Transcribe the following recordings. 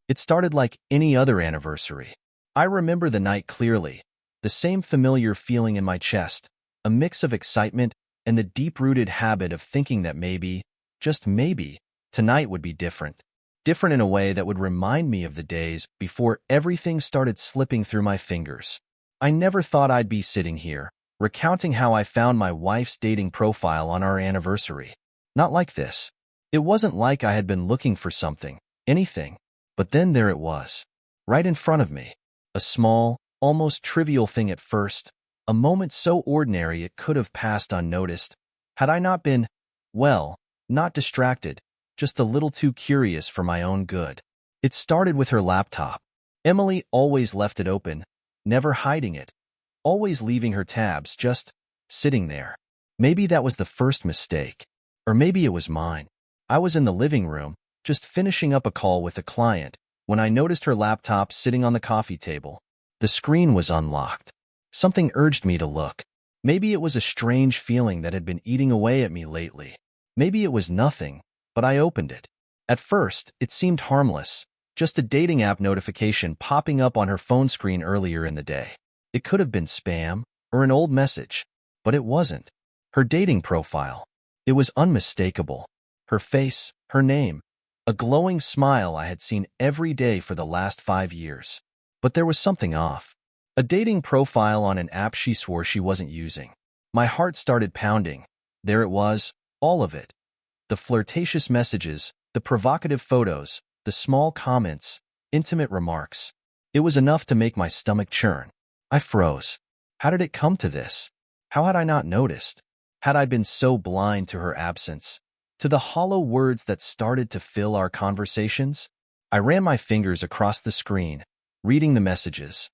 It started like any other anniversary. I remember the night clearly, the same familiar feeling in my chest, a mix of excitement and the deep-rooted habit of thinking that maybe, just maybe, tonight would be different. Different in a way that would remind me of the days before everything started slipping through my fingers. I never thought I'd be sitting here, recounting how I found my wife's dating profile on our anniversary. Not like this. It wasn't like I had been looking for something, anything. But then there it was, right in front of me. A small, almost trivial thing at first, a moment so ordinary it could have passed unnoticed, had I not been, well, not distracted, just a little too curious for my own good. It started with her laptop. Emily always left it open, never hiding it, always leaving her tabs just sitting there. Maybe that was the first mistake, or maybe it was mine. I was in the living room, just finishing up a call with a client, when I noticed her laptop sitting on the coffee table. The screen was unlocked. Something urged me to look. Maybe it was a strange feeling that had been eating away at me lately. Maybe it was nothing, but I opened it. At first, it seemed harmless, just a dating app notification popping up on her phone screen earlier in the day. It could have been spam or an old message, but it wasn't. Her dating profile. It was unmistakable. Her face, her name, a glowing smile I had seen every day for the last 5 years. But there was something off. A dating profile on an app she swore she wasn't using. My heart started pounding. There it was, all of it. The flirtatious messages, the provocative photos, the small comments, intimate remarks. It was enough to make my stomach churn. I froze. How did it come to this? How had I not noticed? Had I been so blind to her absence? To the hollow words that started to fill our conversations? I ran my fingers across the screen, reading the messages.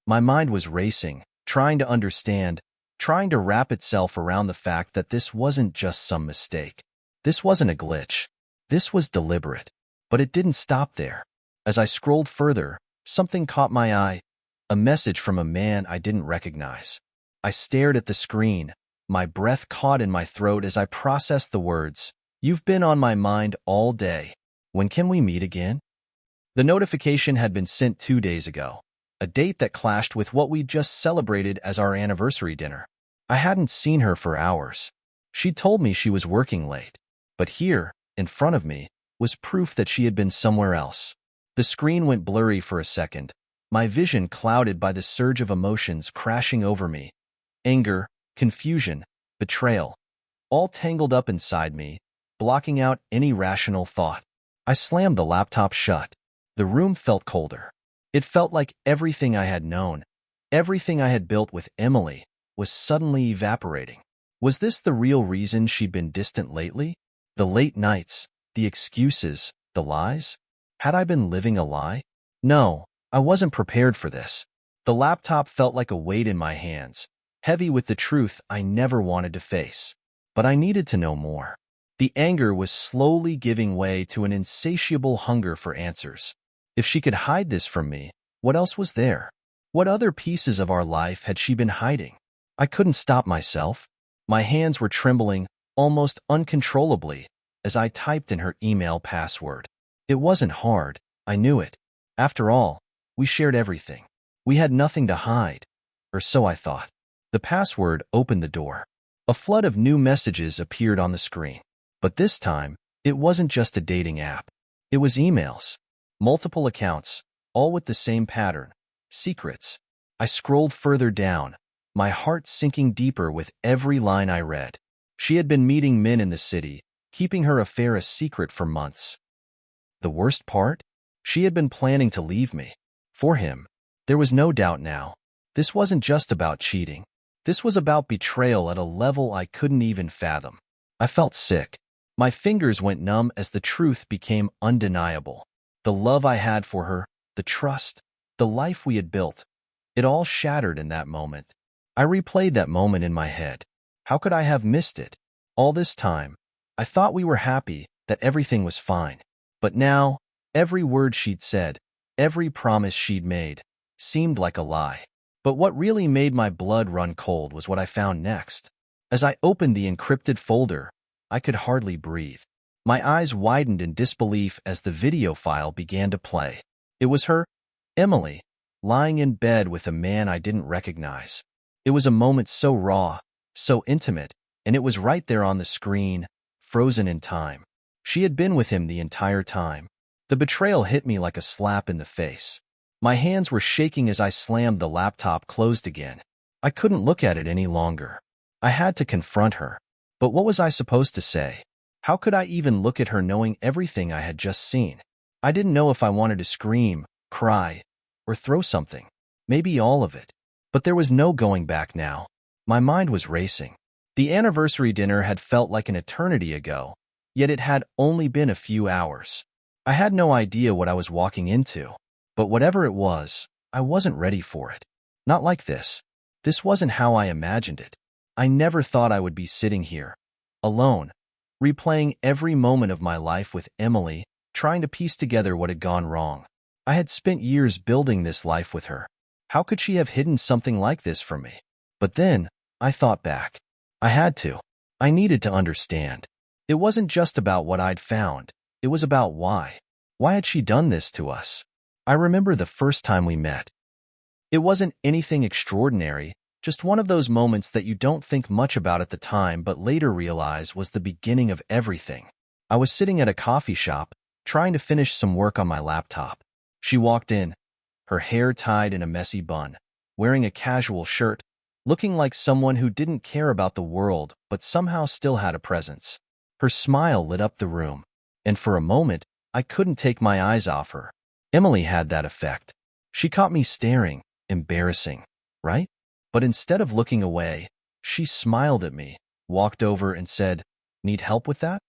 My mind was racing, trying to understand, trying to wrap itself around the fact that this wasn't just some mistake. This wasn't a glitch. This was deliberate. But it didn't stop there. As I scrolled further, something caught my eye, a message from a man I didn't recognize. I stared at the screen, my breath caught in my throat as I processed the words, "You've been on my mind all day. When can we meet again?" The notification had been sent 2 days ago, a date that clashed with what we'd just celebrated as our anniversary dinner. I hadn't seen her for hours. She'd told me she was working late, but here, in front of me, was proof that she had been somewhere else. The screen went blurry for a second, my vision clouded by the surge of emotions crashing over me. Anger, confusion, betrayal, all tangled up inside me, blocking out any rational thought. I slammed the laptop shut. The room felt colder. It felt like everything I had known, everything I had built with Emily, was suddenly evaporating. Was this the real reason she'd been distant lately? The late nights, the excuses, the lies? Had I been living a lie? No, I wasn't prepared for this. The laptop felt like a weight in my hands, heavy with the truth I never wanted to face. But I needed to know more. The anger was slowly giving way to an insatiable hunger for answers. If she could hide this from me, what else was there? What other pieces of our life had she been hiding? I couldn't stop myself. My hands were trembling, almost uncontrollably, as I typed in her email password. It wasn't hard, I knew it. After all, we shared everything. We had nothing to hide, or so I thought. The password opened the door. A flood of new messages appeared on the screen. But this time, it wasn't just a dating app. It was emails. Multiple accounts, all with the same pattern. Secrets. I scrolled further down, my heart sinking deeper with every line I read. She had been meeting men in the city, keeping her affair a secret for months. The worst part? She had been planning to leave me. For him. There was no doubt now. This wasn't just about cheating. This was about betrayal at a level I couldn't even fathom. I felt sick. My fingers went numb as the truth became undeniable. The love I had for her, the trust, the life we had built, it all shattered in that moment. I replayed that moment in my head. How could I have missed it? All this time, I thought we were happy, that everything was fine. But now, every word she'd said, every promise she'd made, seemed like a lie. But what really made my blood run cold was what I found next. As I opened the encrypted folder, I could hardly breathe. My eyes widened in disbelief as the video file began to play. It was her, Emily, lying in bed with a man I didn't recognize. It was a moment so raw, so intimate, and it was right there on the screen, frozen in time. She had been with him the entire time. The betrayal hit me like a slap in the face. My hands were shaking as I slammed the laptop closed again. I couldn't look at it any longer. I had to confront her. But what was I supposed to say? How could I even look at her knowing everything I had just seen? I didn't know if I wanted to scream, cry, or throw something. Maybe all of it. But there was no going back now. My mind was racing. The anniversary dinner had felt like an eternity ago, yet it had only been a few hours. I had no idea what I was walking into, but whatever it was, I wasn't ready for it. Not like this. This wasn't how I imagined it. I never thought I would be sitting here, alone, replaying every moment of my life with Emily, trying to piece together what had gone wrong. I had spent years building this life with her. How could she have hidden something like this from me? But then, I thought back. I had to. I needed to understand. It wasn't just about what I'd found. It was about why. Why had she done this to us? I remember the first time we met. It wasn't anything extraordinary, just one of those moments that you don't think much about at the time but later realize was the beginning of everything. I was sitting at a coffee shop, trying to finish some work on my laptop. She walked in, her hair tied in a messy bun, wearing a casual shirt, looking like someone who didn't care about the world but somehow still had a presence. Her smile lit up the room, and for a moment, I couldn't take my eyes off her. Emily had that effect. She caught me staring, embarrassing, right? But instead of looking away, she smiled at me, walked over and said, "Need help with that?"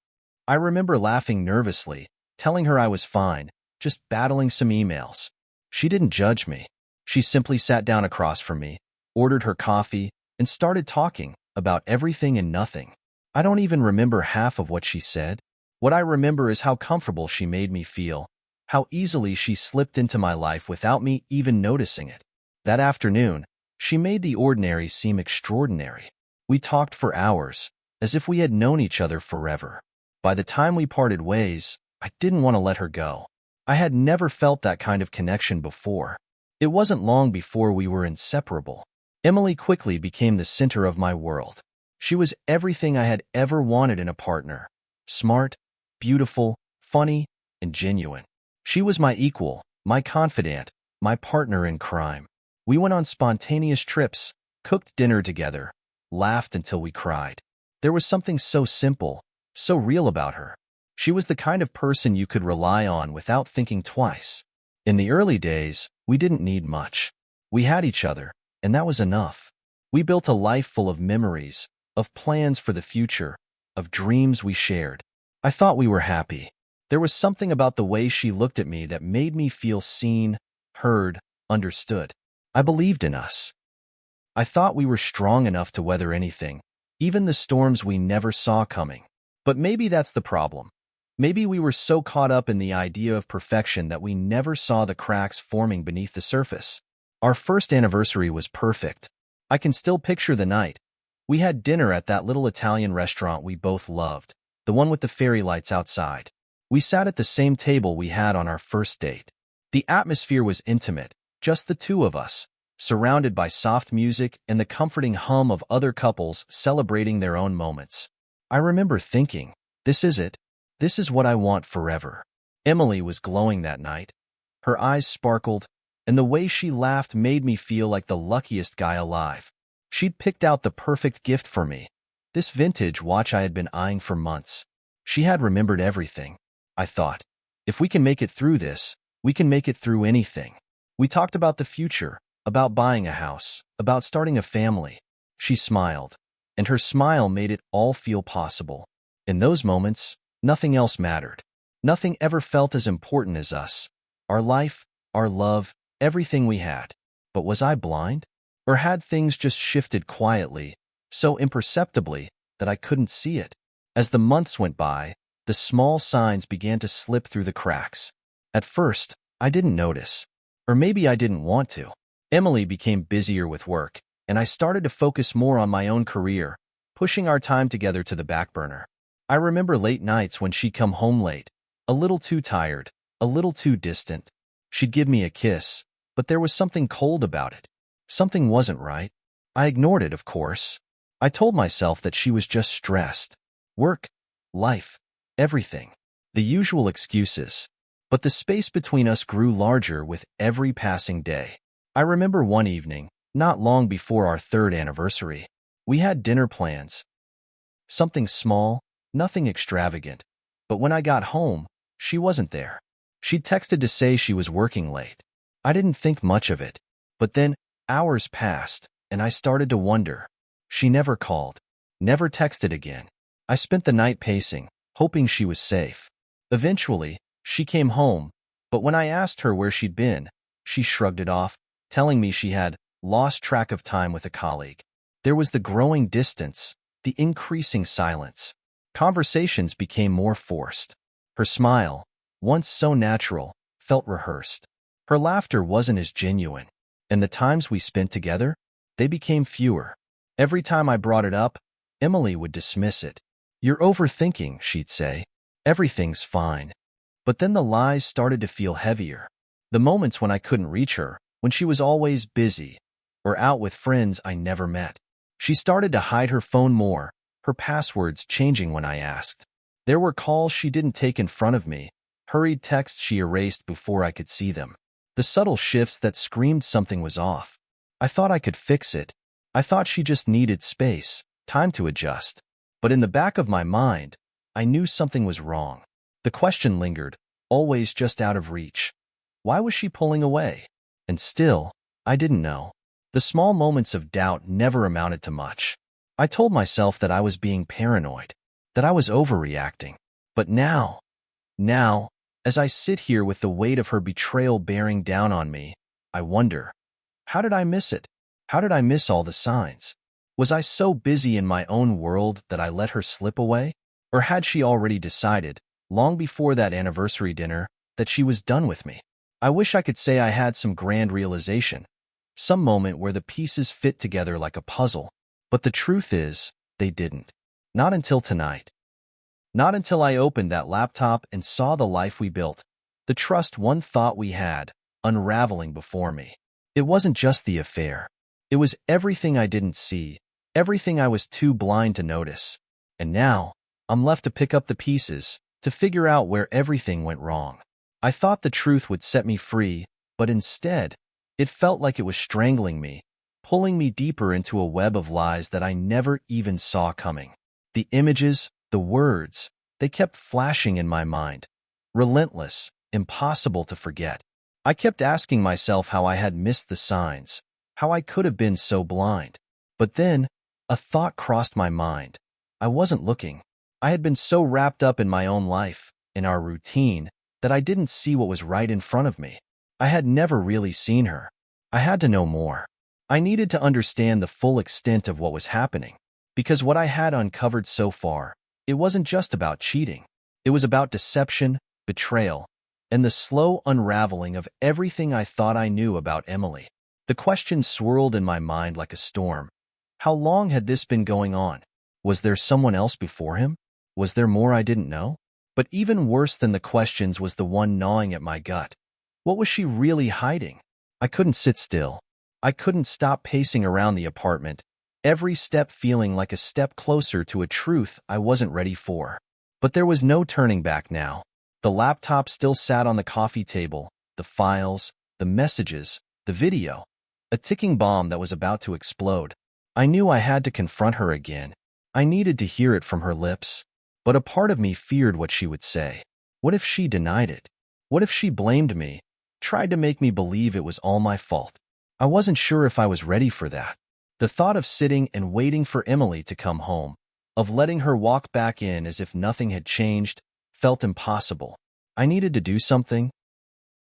I remember laughing nervously, telling her I was fine, just battling some emails. She didn't judge me. She simply sat down across from me, ordered her coffee, and started talking about everything and nothing. I don't even remember half of what she said. What I remember is how comfortable she made me feel, how easily she slipped into my life without me even noticing it. That afternoon, she made the ordinary seem extraordinary. We talked for hours, as if we had known each other forever. By the time we parted ways, I didn't want to let her go. I had never felt that kind of connection before. It wasn't long before we were inseparable. Emily quickly became the center of my world. She was everything I had ever wanted in a partner. Smart, beautiful, funny, and genuine. She was my equal, my confidant, my partner in crime. We went on spontaneous trips, cooked dinner together, laughed until we cried. There was something so simple, so real about her. She was the kind of person you could rely on without thinking twice. In the early days, we didn't need much. We had each other, and that was enough. We built a life full of memories, of plans for the future, of dreams we shared. I thought we were happy. There was something about the way she looked at me that made me feel seen, heard, understood. I believed in us. I thought we were strong enough to weather anything, even the storms we never saw coming. But maybe that's the problem. Maybe we were so caught up in the idea of perfection that we never saw the cracks forming beneath the surface. Our first anniversary was perfect. I can still picture the night. We had dinner at that little Italian restaurant we both loved, the one with the fairy lights outside. We sat at the same table we had on our first date. The atmosphere was intimate, just the two of us, surrounded by soft music and the comforting hum of other couples celebrating their own moments. I remember thinking, this is it. This is what I want forever. Emily was glowing that night. Her eyes sparkled, and the way she laughed made me feel like the luckiest guy alive. She'd picked out the perfect gift for me, this vintage watch I had been eyeing for months. She had remembered everything. I thought, if we can make it through this, we can make it through anything. We talked about the future, about buying a house, about starting a family. She smiled, and her smile made it all feel possible. In those moments, nothing else mattered. Nothing ever felt as important as us. Our life, our love, everything we had. But was I blind? Or had things just shifted quietly, so imperceptibly that I couldn't see it? As the months went by, the small signs began to slip through the cracks. At first, I didn't notice. Or maybe I didn't want to. Emily became busier with work, and I started to focus more on my own career, pushing our time together to the back burner. I remember late nights when she'd come home late, a little too tired, a little too distant. She'd give me a kiss, but there was something cold about it. Something wasn't right. I ignored it, of course. I told myself that she was just stressed. Work, life, everything. The usual excuses. But the space between us grew larger with every passing day. I remember one evening, not long before our third anniversary. We had dinner plans. Something small, nothing extravagant. But when I got home, she wasn't there. She'd texted to say she was working late. I didn't think much of it. But then, hours passed, and I started to wonder. She never called, never texted again. I spent the night pacing, hoping she was safe. Eventually, she came home, but when I asked her where she'd been, she shrugged it off, telling me she had lost track of time with a colleague. There was the growing distance, the increasing silence. Conversations became more forced. Her smile, once so natural, felt rehearsed. Her laughter wasn't as genuine, and the times we spent together, they became fewer. Every time I brought it up, Emily would dismiss it. "You're overthinking," she'd say. "Everything's fine." But then the lies started to feel heavier. The moments when I couldn't reach her, when she was always busy, or out with friends I never met. She started to hide her phone more, her passwords changing when I asked. There were calls she didn't take in front of me, hurried texts she erased before I could see them. The subtle shifts that screamed something was off. I thought I could fix it. I thought she just needed space, time to adjust. But in the back of my mind, I knew something was wrong. The question lingered, always just out of reach. Why was she pulling away? And still, I didn't know. The small moments of doubt never amounted to much. I told myself that I was being paranoid, that I was overreacting. But now, as I sit here with the weight of her betrayal bearing down on me, I wonder, how did I miss it? How did I miss all the signs? Was I so busy in my own world that I let her slip away? Or had she already decided, long before that anniversary dinner, that she was done with me? I wish I could say I had some grand realization, some moment where the pieces fit together like a puzzle. But the truth is, they didn't. Not until tonight. Not until I opened that laptop and saw the life we built, the trust one thought we had, unraveling before me. It wasn't just the affair. It was everything I didn't see, everything I was too blind to notice. And now, I'm left to pick up the pieces, to figure out where everything went wrong. I thought the truth would set me free, but instead, it felt like it was strangling me, pulling me deeper into a web of lies that I never even saw coming. The images, the words, they kept flashing in my mind. Relentless, impossible to forget. I kept asking myself how I had missed the signs, how I could have been so blind. But then, a thought crossed my mind. I wasn't looking. I had been so wrapped up in my own life, in our routine, that I didn't see what was right in front of me. I had never really seen her. I had to know more. I needed to understand the full extent of what was happening. Because what I had uncovered so far, it wasn't just about cheating. It was about deception, betrayal, and the slow unraveling of everything I thought I knew about Emily. The question swirled in my mind like a storm. How long had this been going on? Was there someone else before him? Was there more I didn't know? But even worse than the questions was the one gnawing at my gut. What was she really hiding? I couldn't sit still. I couldn't stop pacing around the apartment, every step feeling like a step closer to a truth I wasn't ready for. But there was no turning back now. The laptop still sat on the coffee table, the files, the messages, the video, a ticking bomb that was about to explode. I knew I had to confront her again. I needed to hear it from her lips. But a part of me feared what she would say. What if she denied it? What if she blamed me, tried to make me believe it was all my fault? I wasn't sure if I was ready for that. The thought of sitting and waiting for Emily to come home, of letting her walk back in as if nothing had changed, felt impossible. I needed to do something.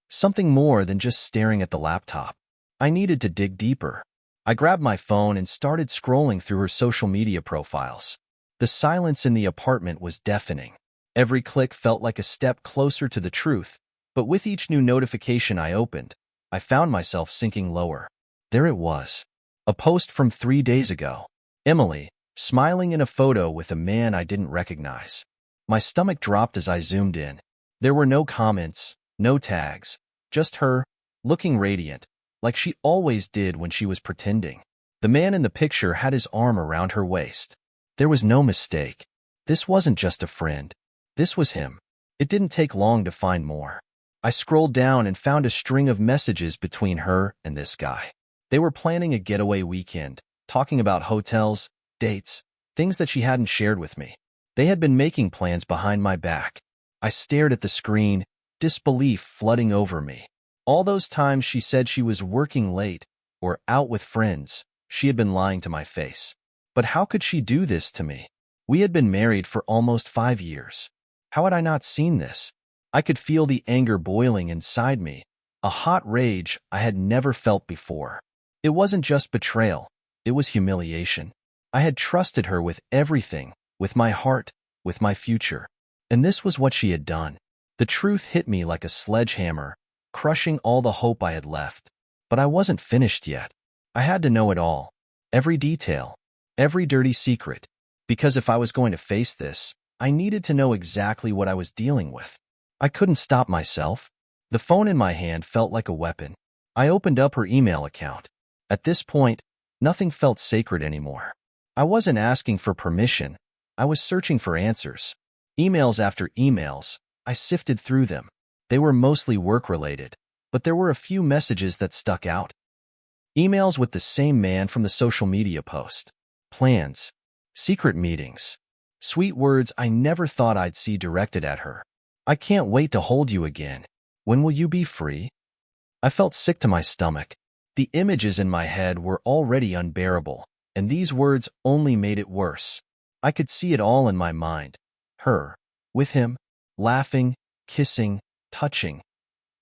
Something more than just staring at the laptop. I needed to dig deeper. I grabbed my phone and started scrolling through her social media profiles. The silence in the apartment was deafening. Every click felt like a step closer to the truth, but with each new notification I opened, I found myself sinking lower. There it was. A post from 3 days ago. Emily, smiling in a photo with a man I didn't recognize. My stomach dropped as I zoomed in. There were no comments, no tags, just her, looking radiant, like she always did when she was pretending. The man in the picture had his arm around her waist. There was no mistake. This wasn't just a friend. This was him. It didn't take long to find more. I scrolled down and found a string of messages between her and this guy. They were planning a getaway weekend, talking about hotels, dates, things that she hadn't shared with me. They had been making plans behind my back. I stared at the screen, disbelief flooding over me. All those times she said she was working late or out with friends, she had been lying to my face. But how could she do this to me? We had been married for almost 5 years. How had I not seen this? I could feel the anger boiling inside me, a hot rage I had never felt before. It wasn't just betrayal, it was humiliation. I had trusted her with everything, with my heart, with my future. And this was what she had done. The truth hit me like a sledgehammer, crushing all the hope I had left. But I wasn't finished yet. I had to know it all. Every detail. Every dirty secret. Because if I was going to face this, I needed to know exactly what I was dealing with. I couldn't stop myself. The phone in my hand felt like a weapon. I opened up her email account. At this point, nothing felt sacred anymore. I wasn't asking for permission. I was searching for answers. Emails after emails, I sifted through them. They were mostly work-related, but there were a few messages that stuck out. Emails with the same man from the social media post. Plans. Secret meetings. Sweet words I never thought I'd see directed at her. I can't wait to hold you again. When will you be free? I felt sick to my stomach. The images in my head were already unbearable, and these words only made it worse. I could see it all in my mind. Her, with him, laughing, kissing, touching.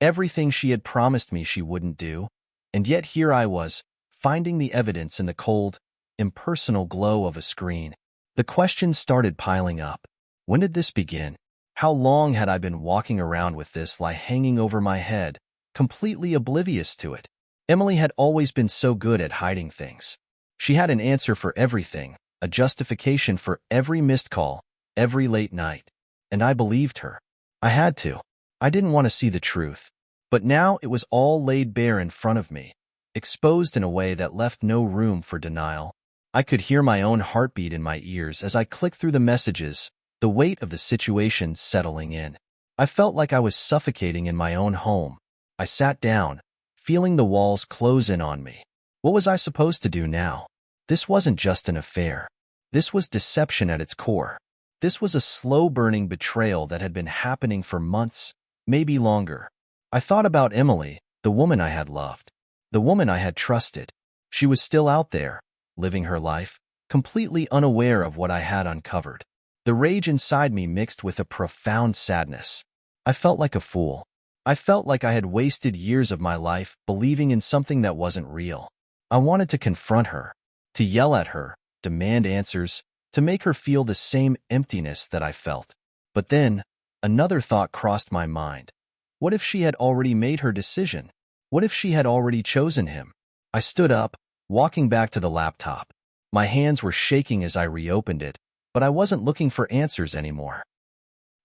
Everything she had promised me she wouldn't do. And yet here I was, finding the evidence in the cold, impersonal glow of a screen. The questions started piling up. When did this begin? How long had I been walking around with this lie hanging over my head, completely oblivious to it? Emily had always been so good at hiding things. She had an answer for everything, a justification for every missed call, every late night. And I believed her. I had to. I didn't want to see the truth. But now it was all laid bare in front of me, exposed in a way that left no room for denial. I could hear my own heartbeat in my ears as I clicked through the messages, the weight of the situation settling in. I felt like I was suffocating in my own home. I sat down, feeling the walls close in on me. What was I supposed to do now? This wasn't just an affair. This was deception at its core. This was a slow-burning betrayal that had been happening for months, maybe longer. I thought about Emily, the woman I had loved, the woman I had trusted. She was still out there, living her life, completely unaware of what I had uncovered. The rage inside me mixed with a profound sadness. I felt like a fool. I felt like I had wasted years of my life believing in something that wasn't real. I wanted to confront her, to yell at her, demand answers, to make her feel the same emptiness that I felt. But then, another thought crossed my mind. What if she had already made her decision? What if she had already chosen him? I stood up, walking back to the laptop. My hands were shaking as I reopened it, but I wasn't looking for answers anymore.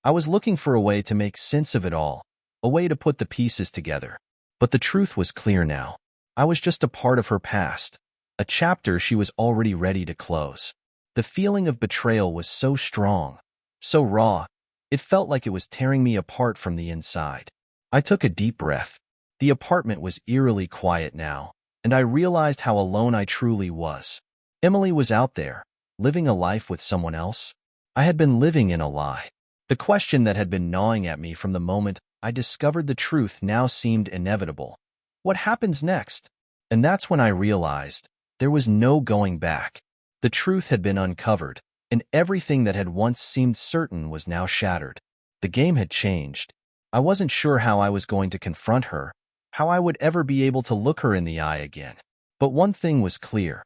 I was looking for a way to make sense of it all, a way to put the pieces together. But the truth was clear now. I was just a part of her past, a chapter she was already ready to close. The feeling of betrayal was so strong, so raw, it felt like it was tearing me apart from the inside. I took a deep breath. The apartment was eerily quiet now, and I realized how alone I truly was. Emily was out there, living a life with someone else. I had been living in a lie. The question that had been gnawing at me from the moment I discovered the truth now seemed inevitable. What happens next? And that's when I realized there was no going back. The truth had been uncovered, and everything that had once seemed certain was now shattered. The game had changed. I wasn't sure how I was going to confront her, how I would ever be able to look her in the eye again. But one thing was clear.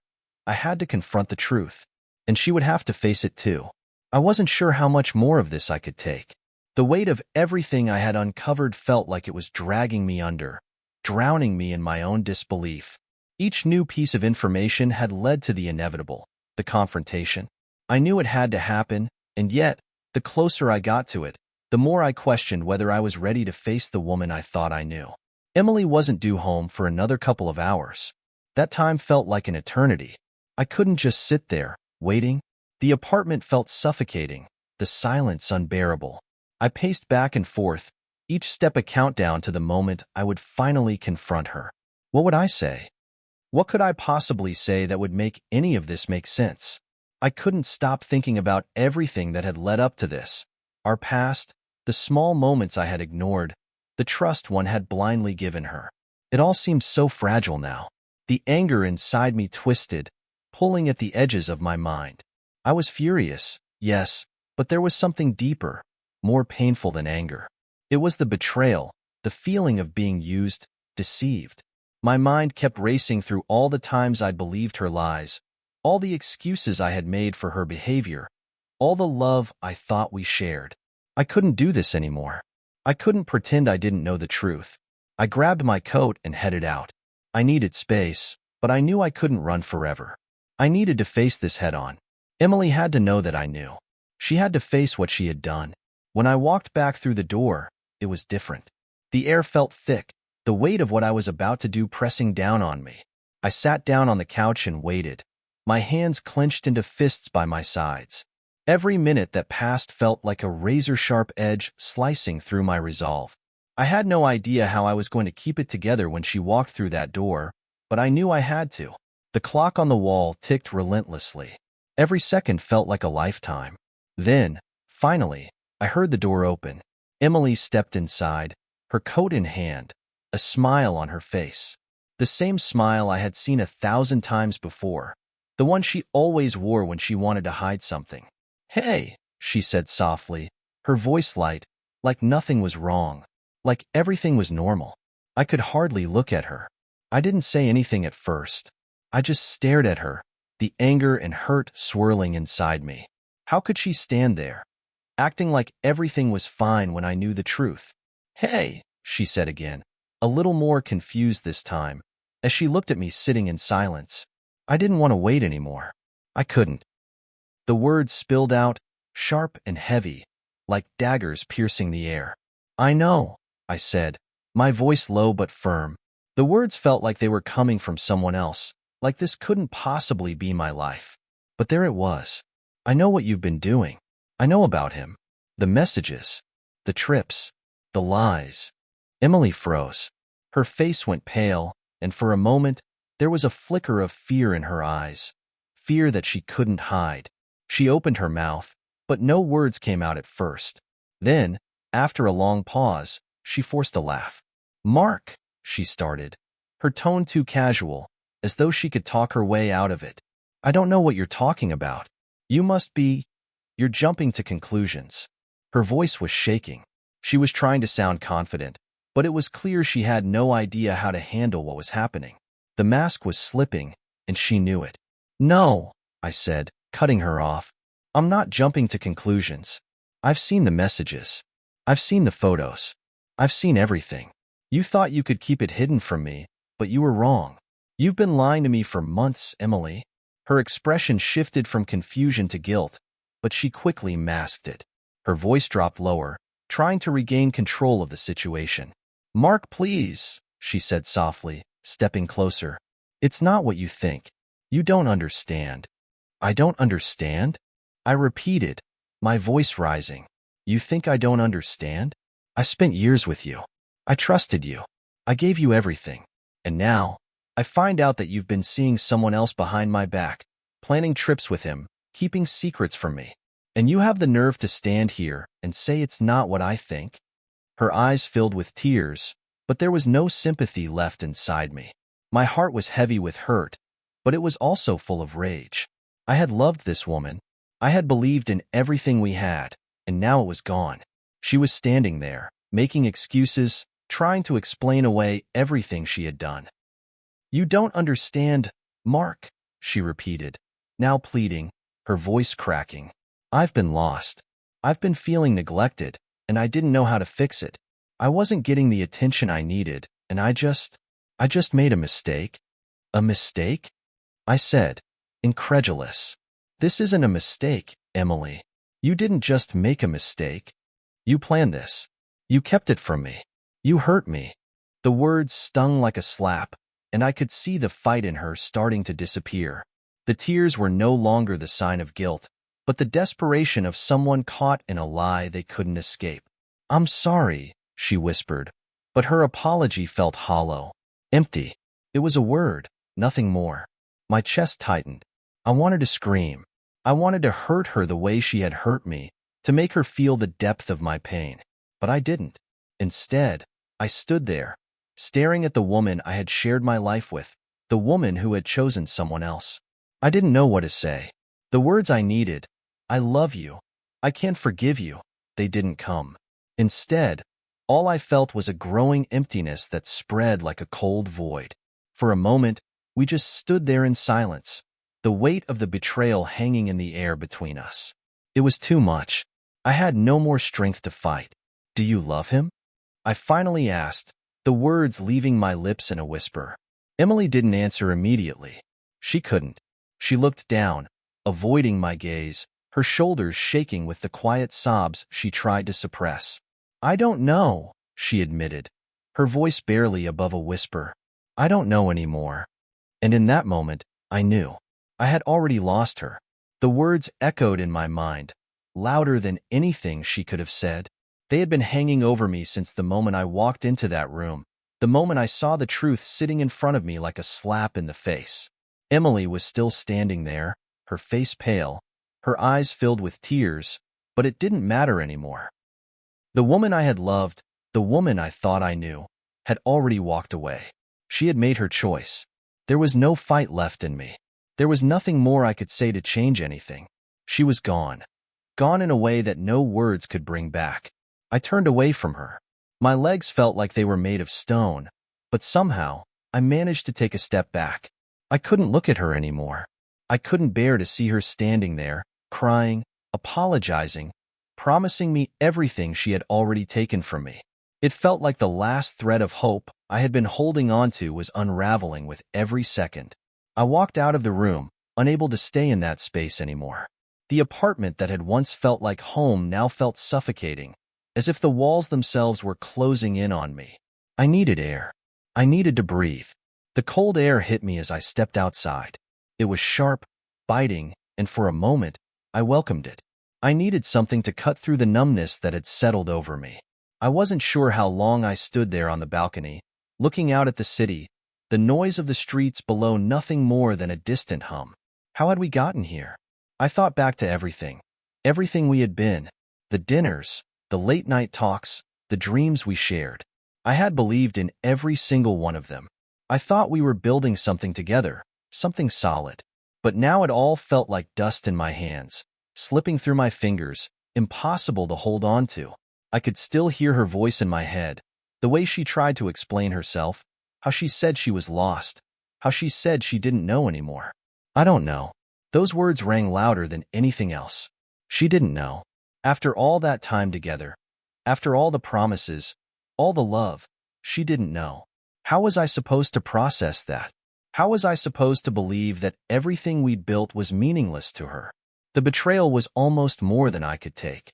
I had to confront the truth, and she would have to face it too. I wasn't sure how much more of this I could take. The weight of everything I had uncovered felt like it was dragging me under, drowning me in my own disbelief. Each new piece of information had led to the inevitable, the confrontation. I knew it had to happen, and yet, The closer I got to it, the more I questioned whether I was ready to face the woman I thought I knew. Emily wasn't due home for another couple of hours. That time felt like an eternity. I couldn't just sit there, waiting. The apartment felt suffocating, the silence unbearable. I paced back and forth, each step a countdown to the moment I would finally confront her. What would I say? What could I possibly say that would make any of this make sense? I couldn't stop thinking about everything that had led up to this. Our past, the small moments I had ignored, the trust one had blindly given her. It all seemed so fragile now. The anger inside me twisted, pulling at the edges of my mind. I was furious, yes, but there was something deeper, more painful than anger. It was the betrayal, the feeling of being used, deceived. My mind kept racing through all the times I'd believed her lies, all the excuses I had made for her behavior, all the love I thought we shared. I couldn't do this anymore. I couldn't pretend I didn't know the truth. I grabbed my coat and headed out. I needed space, but I knew I couldn't run forever. I needed to face this head-on. Emily had to know that I knew. She had to face what she had done. When I walked back through the door, it was different. The air felt thick, the weight of what I was about to do pressing down on me. I sat down on the couch and waited, my hands clenched into fists by my sides. Every minute that passed felt like a razor-sharp edge slicing through my resolve. I had no idea how I was going to keep it together when she walked through that door, but I knew I had to. The clock on the wall ticked relentlessly. Every second felt like a lifetime. Then, finally, I heard the door open. Emily stepped inside, her coat in hand, a smile on her face. The same smile I had seen 1,000 times before. The one she always wore when she wanted to hide something. "Hey," she said softly, her voice light, like nothing was wrong, like everything was normal. I could hardly look at her. I didn't say anything at first. I just stared at her, the anger and hurt swirling inside me. How could she stand there, acting like everything was fine when I knew the truth? "Hey," she said again, a little more confused this time, as she looked at me sitting in silence. I didn't want to wait anymore. I couldn't. The words spilled out, sharp and heavy, like daggers piercing the air. "I know," I said, my voice low but firm. The words felt like they were coming from someone else, like this couldn't possibly be my life. But there it was. "I know what you've been doing. I know about him. The messages, the trips, the lies." Emily froze. Her face went pale, and for a moment, there was a flicker of fear in her eyes, fear that she couldn't hide. She opened her mouth, but no words came out at first. Then, after a long pause, she forced a laugh. "Mark," she started, her tone too casual, as though she could talk her way out of it. "I don't know what you're talking about. You must be... You're jumping to conclusions." Her voice was shaking. She was trying to sound confident, but it was clear she had no idea how to handle what was happening. The mask was slipping, and she knew it. "No," I said, cutting her off. "I'm not jumping to conclusions. I've seen the messages. I've seen the photos. I've seen everything. You thought you could keep it hidden from me, but you were wrong. You've been lying to me for months, Emily." Her expression shifted from confusion to guilt, but she quickly masked it. Her voice dropped lower, trying to regain control of the situation. "Mark, please," she said softly, stepping closer. "It's not what you think. You don't understand." "I don't understand?" I repeated, my voice rising. "You think I don't understand? I spent years with you. I trusted you. I gave you everything. And now, I find out that you've been seeing someone else behind my back, planning trips with him, keeping secrets from me. And you have the nerve to stand here and say it's not what I think?" Her eyes filled with tears, but there was no sympathy left inside me. My heart was heavy with hurt, but it was also full of rage. I had loved this woman. I had believed in everything we had, and now it was gone. She was standing there, making excuses, trying to explain away everything she had done. "You don't understand, Mark," she repeated, now pleading, her voice cracking. "I've been lost. I've been feeling neglected, and I didn't know how to fix it. I wasn't getting the attention I needed, and I just made a mistake." "A mistake?" I said, incredulous. "This isn't a mistake, Emily. You didn't just make a mistake. You planned this. You kept it from me. You hurt me." The words stung like a slap, and I could see the fight in her starting to disappear. The tears were no longer the sign of guilt, but the desperation of someone caught in a lie they couldn't escape. "I'm sorry," she whispered, but her apology felt hollow, empty. It was a word, nothing more. My chest tightened. I wanted to scream. I wanted to hurt her the way she had hurt me, to make her feel the depth of my pain. But I didn't. Instead, I stood there, staring at the woman I had shared my life with, the woman who had chosen someone else. I didn't know what to say. The words I needed, "I love you," "I can't forgive you," they didn't come. Instead, all I felt was a growing emptiness that spread like a cold void. For a moment, we just stood there in silence, the weight of the betrayal hanging in the air between us. It was too much. I had no more strength to fight. "Do you love him?" I finally asked, the words leaving my lips in a whisper. Emily didn't answer immediately. She couldn't. She looked down, avoiding my gaze, her shoulders shaking with the quiet sobs she tried to suppress. "I don't know," she admitted, her voice barely above a whisper. "I don't know anymore." And in that moment, I knew. I had already lost her. The words echoed in my mind, louder than anything she could have said. They had been hanging over me since the moment I walked into that room, the moment I saw the truth sitting in front of me like a slap in the face. Emily was still standing there, her face pale, her eyes filled with tears, but it didn't matter anymore. The woman I had loved, the woman I thought I knew, had already walked away. She had made her choice. There was no fight left in me. There was nothing more I could say to change anything. She was gone. Gone in a way that no words could bring back. I turned away from her. My legs felt like they were made of stone, but somehow, I managed to take a step back. I couldn't look at her anymore. I couldn't bear to see her standing there, crying, apologizing, promising me everything she had already taken from me. It felt like the last thread of hope I had been holding on to was unraveling with every second. I walked out of the room, unable to stay in that space anymore. The apartment that had once felt like home now felt suffocating, as if the walls themselves were closing in on me. I needed air. I needed to breathe. The cold air hit me as I stepped outside. It was sharp, biting, and for a moment, I welcomed it. I needed something to cut through the numbness that had settled over me. I wasn't sure how long I stood there on the balcony, looking out at the city, the noise of the streets below nothing more than a distant hum. How had we gotten here? I thought back to everything. Everything we had been. The dinners, the late-night talks, the dreams we shared. I had believed in every single one of them. I thought we were building something together, something solid. But now it all felt like dust in my hands, slipping through my fingers, impossible to hold on to. I could still hear her voice in my head, the way she tried to explain herself, how she said she was lost, how she said she didn't know anymore. I don't know. Those words rang louder than anything else. She didn't know. After all that time together, after all the promises, all the love, she didn't know. How was I supposed to process that? How was I supposed to believe that everything we'd built was meaningless to her? The betrayal was almost more than I could take.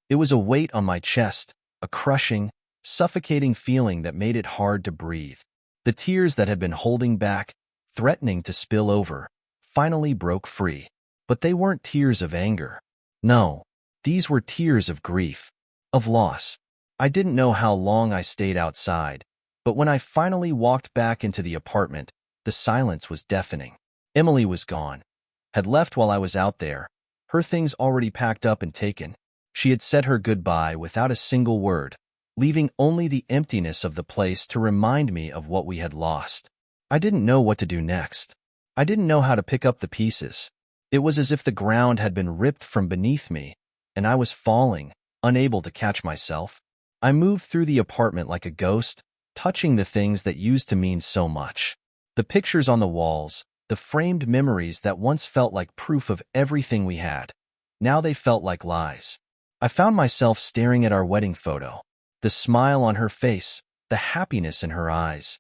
It was a weight on my chest, a crushing, suffocating feeling that made it hard to breathe. The tears that had been holding back, threatening to spill over, finally broke free. But they weren't tears of anger. No, these were tears of grief, of loss. I didn't know how long I stayed outside, but when I finally walked back into the apartment, the silence was deafening. Emily was gone. Had left while I was out there, her things already packed up and taken. She had said her goodbye without a single word, leaving only the emptiness of the place to remind me of what we had lost. I didn't know what to do next. I didn't know how to pick up the pieces. It was as if the ground had been ripped from beneath me, and I was falling, unable to catch myself. I moved through the apartment like a ghost, touching the things that used to mean so much. The pictures on the walls, the framed memories that once felt like proof of everything we had. Now they felt like lies. I found myself staring at our wedding photo. The smile on her face, the happiness in her eyes.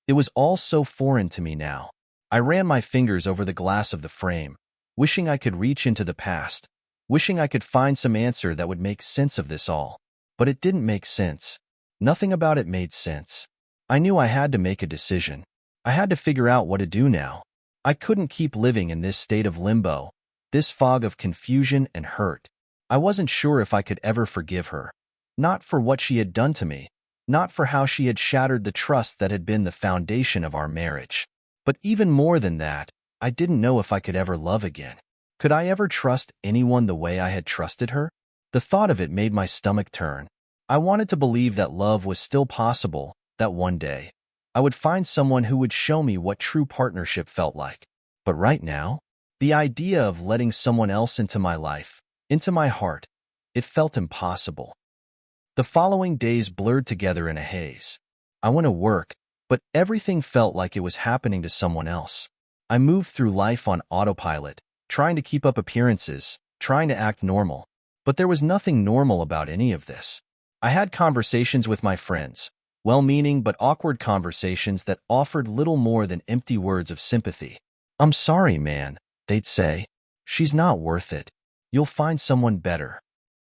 It was all so foreign to me now. I ran my fingers over the glass of the frame, wishing I could reach into the past, wishing I could find some answer that would make sense of this all. But it didn't make sense. Nothing about it made sense. I knew I had to make a decision. I had to figure out what to do now. I couldn't keep living in this state of limbo, this fog of confusion and hurt. I wasn't sure if I could ever forgive her. Not for what she had done to me, not for how she had shattered the trust that had been the foundation of our marriage. But even more than that, I didn't know if I could ever love again. Could I ever trust anyone the way I had trusted her? The thought of it made my stomach turn. I wanted to believe that love was still possible, that one day I would find someone who would show me what true partnership felt like. But right now, the idea of letting someone else into my life, into my heart, it felt impossible. The following days blurred together in a haze. I went to work, but everything felt like it was happening to someone else. I moved through life on autopilot, trying to keep up appearances, trying to act normal. But there was nothing normal about any of this. I had conversations with my friends, well-meaning but awkward conversations that offered little more than empty words of sympathy. "I'm sorry, man," they'd say. "She's not worth it. You'll find someone better."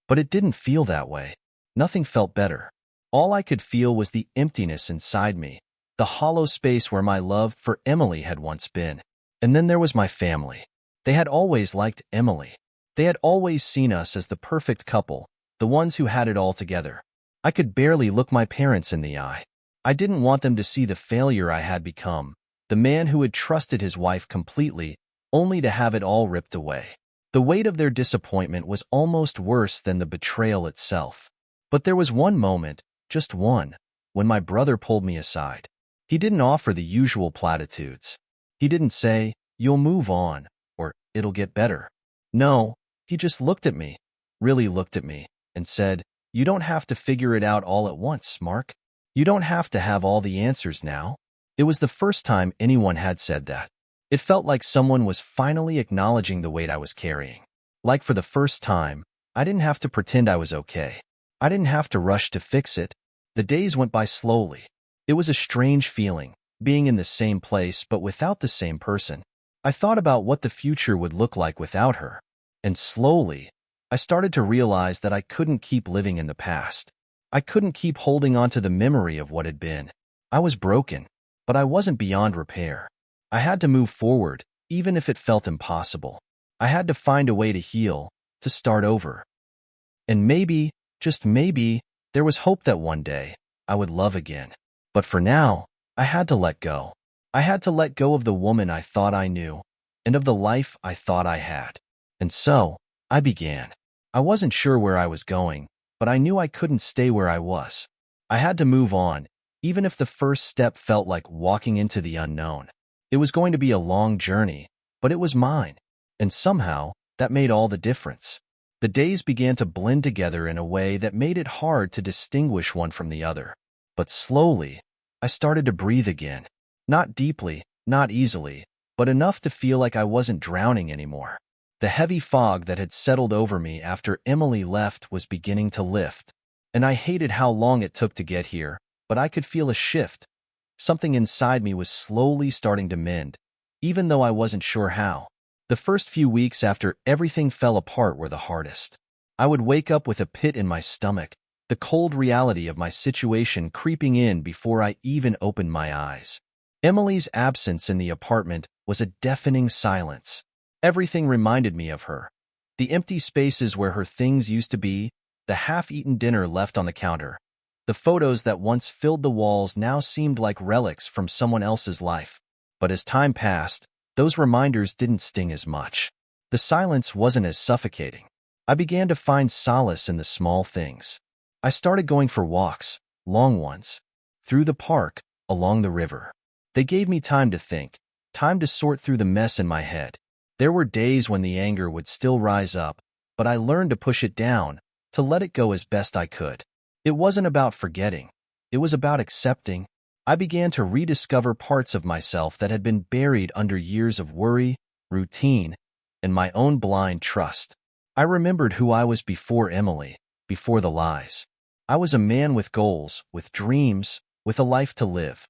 But it didn't feel that way. Nothing felt better. All I could feel was the emptiness inside me, the hollow space where my love for Emily had once been. And then there was my family. They had always liked Emily. They had always seen us as the perfect couple, the ones who had it all together. I could barely look my parents in the eye. I didn't want them to see the failure I had become, the man who had trusted his wife completely, only to have it all ripped away. The weight of their disappointment was almost worse than the betrayal itself. But there was one moment, just one, when my brother pulled me aside. He didn't offer the usual platitudes. He didn't say, "You'll move on," or "It'll get better." No, he just looked at me, really looked at me, and said, "You don't have to figure it out all at once, Mark. You don't have to have all the answers now." It was the first time anyone had said that. It felt like someone was finally acknowledging the weight I was carrying. Like for the first time, I didn't have to pretend I was okay. I didn't have to rush to fix it. The days went by slowly. It was a strange feeling, being in the same place but without the same person. I thought about what the future would look like without her. And slowly, I started to realize that I couldn't keep living in the past. I couldn't keep holding on to the memory of what had been. I was broken, but I wasn't beyond repair. I had to move forward, even if it felt impossible. I had to find a way to heal, to start over. And maybe, just maybe, there was hope that one day I would love again. But for now, I had to let go. I had to let go of the woman I thought I knew, and of the life I thought I had. And so, I began. I wasn't sure where I was going, but I knew I couldn't stay where I was. I had to move on, even if the first step felt like walking into the unknown. It was going to be a long journey, but it was mine. And somehow, that made all the difference. The days began to blend together in a way that made it hard to distinguish one from the other. But slowly, I started to breathe again. Not deeply, not easily, but enough to feel like I wasn't drowning anymore. The heavy fog that had settled over me after Emily left was beginning to lift, and I hated how long it took to get here, but I could feel a shift. Something inside me was slowly starting to mend, even though I wasn't sure how. The first few weeks after everything fell apart were the hardest. I would wake up with a pit in my stomach, the cold reality of my situation creeping in before I even opened my eyes. Emily's absence in the apartment was a deafening silence. Everything reminded me of her. The empty spaces where her things used to be, the half-eaten dinner left on the counter. The photos that once filled the walls now seemed like relics from someone else's life. But as time passed, those reminders didn't sting as much. The silence wasn't as suffocating. I began to find solace in the small things. I started going for walks, long ones, through the park, along the river. They gave me time to think, time to sort through the mess in my head. There were days when the anger would still rise up, but I learned to push it down, to let it go as best I could. It wasn't about forgetting. It was about accepting. I began to rediscover parts of myself that had been buried under years of worry, routine, and my own blind trust. I remembered who I was before Emily, before the lies. I was a man with goals, with dreams, with a life to live.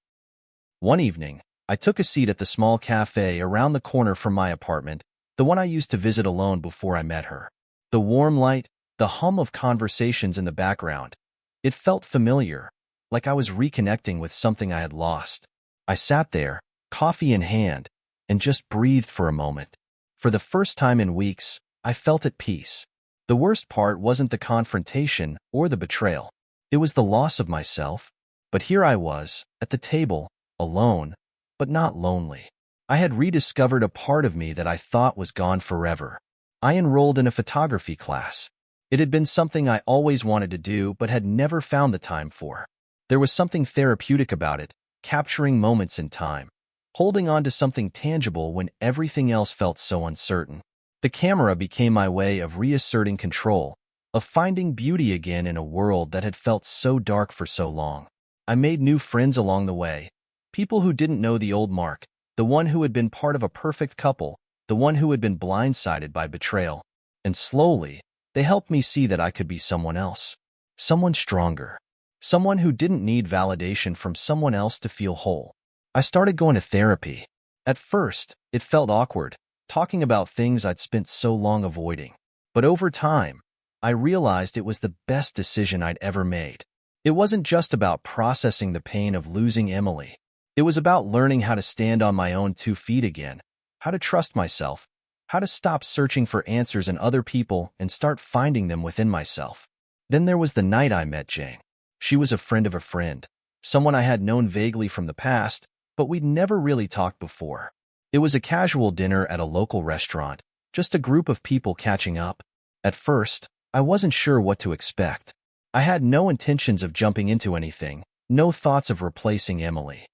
One evening, I took a seat at the small cafe around the corner from my apartment, the one I used to visit alone before I met her. The warm light, the hum of conversations in the background. It felt familiar, like I was reconnecting with something I had lost. I sat there, coffee in hand, and just breathed for a moment. For the first time in weeks, I felt at peace. The worst part wasn't the confrontation or the betrayal. It was the loss of myself. But here I was, at the table, alone, but not lonely. I had rediscovered a part of me that I thought was gone forever. I enrolled in a photography class. It had been something I always wanted to do but had never found the time for. There was something therapeutic about it, capturing moments in time, holding on to something tangible when everything else felt so uncertain. The camera became my way of reasserting control, of finding beauty again in a world that had felt so dark for so long. I made new friends along the way, people who didn't know the old Mark, the one who had been part of a perfect couple, the one who had been blindsided by betrayal. And slowly, they helped me see that I could be someone else, someone stronger, someone who didn't need validation from someone else to feel whole. I started going to therapy. At first, it felt awkward, talking about things I'd spent so long avoiding. But over time, I realized it was the best decision I'd ever made. It wasn't just about processing the pain of losing Emily. It was about learning how to stand on my own 2 feet again, how to trust myself, how to stop searching for answers in other people and start finding them within myself. Then there was the night I met Jane. She was a friend of a friend, someone I had known vaguely from the past, but we'd never really talked before. It was a casual dinner at a local restaurant, just a group of people catching up. At first, I wasn't sure what to expect. I had no intentions of jumping into anything, no thoughts of replacing Emily.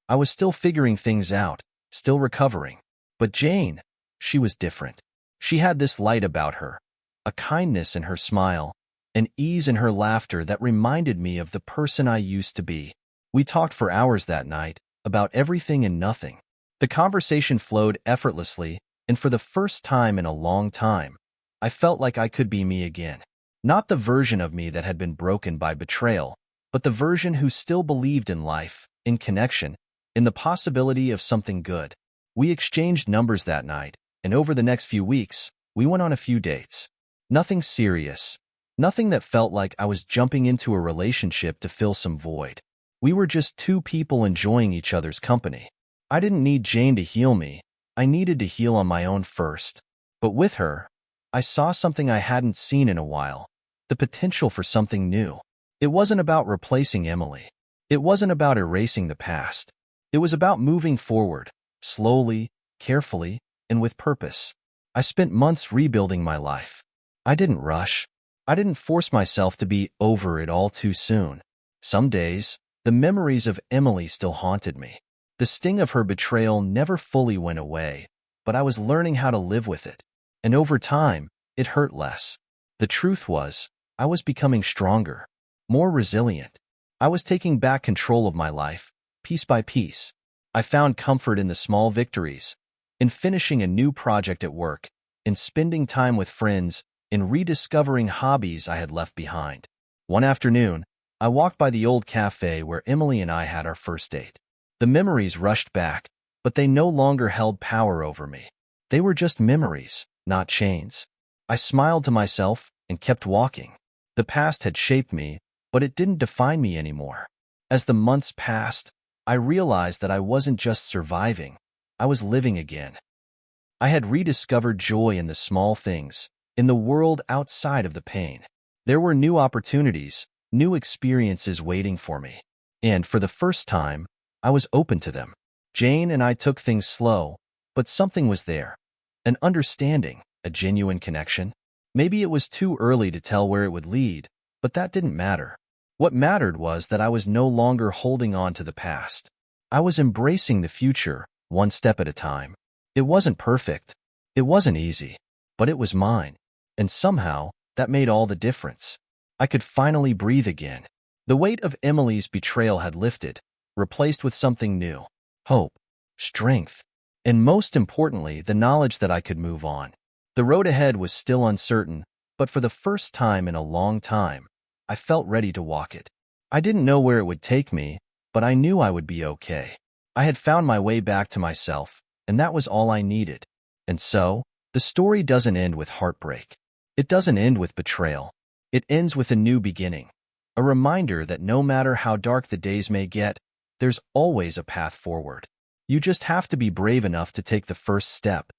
I was still figuring things out, still recovering. But Jane, she was different. She had this light about her, a kindness in her smile, an ease in her laughter that reminded me of the person I used to be. We talked for hours that night, about everything and nothing. The conversation flowed effortlessly, and for the first time in a long time, I felt like I could be me again. Not the version of me that had been broken by betrayal, but the version who still believed in life, in connection, in the possibility of something good. We exchanged numbers that night, and over the next few weeks, we went on a few dates. Nothing serious, nothing that felt like I was jumping into a relationship to fill some void. We were just two people enjoying each other's company. I didn't need Jane to heal me. I needed to heal on my own first. But with her, I saw something I hadn't seen in a while, the potential for something new. It wasn't about replacing Emily. It wasn't about erasing the past. It was about moving forward, slowly, carefully, and with purpose. I spent months rebuilding my life. I didn't rush. I didn't force myself to be over it all too soon. Some days, the memories of Emily still haunted me. The sting of her betrayal never fully went away, but I was learning how to live with it. And over time, it hurt less. The truth was, I was becoming stronger, more resilient. I was taking back control of my life, piece by piece. I found comfort in the small victories, in finishing a new project at work, in spending time with friends, in rediscovering hobbies I had left behind. One afternoon, I walked by the old cafe where Emily and I had our first date. The memories rushed back, but they no longer held power over me. They were just memories, not chains. I smiled to myself and kept walking. The past had shaped me, but it didn't define me anymore. As the months passed, I realized that I wasn't just surviving, I was living again. I had rediscovered joy in the small things, in the world outside of the pain. There were new opportunities, new experiences waiting for me. And for the first time, I was open to them. Jane and I took things slow, but something was there. An understanding, a genuine connection. Maybe it was too early to tell where it would lead, but that didn't matter. What mattered was that I was no longer holding on to the past. I was embracing the future, one step at a time. It wasn't perfect. It wasn't easy, but it was mine. And somehow, that made all the difference. I could finally breathe again. The weight of Emily's betrayal had lifted, replaced with something new. Hope, strength, and most importantly, the knowledge that I could move on. The road ahead was still uncertain, but for the first time in a long time, I felt ready to walk it. I didn't know where it would take me, but I knew I would be okay. I had found my way back to myself, and that was all I needed. And so, the story doesn't end with heartbreak. It doesn't end with betrayal. It ends with a new beginning. A reminder that no matter how dark the days may get, there's always a path forward. You just have to be brave enough to take the first step.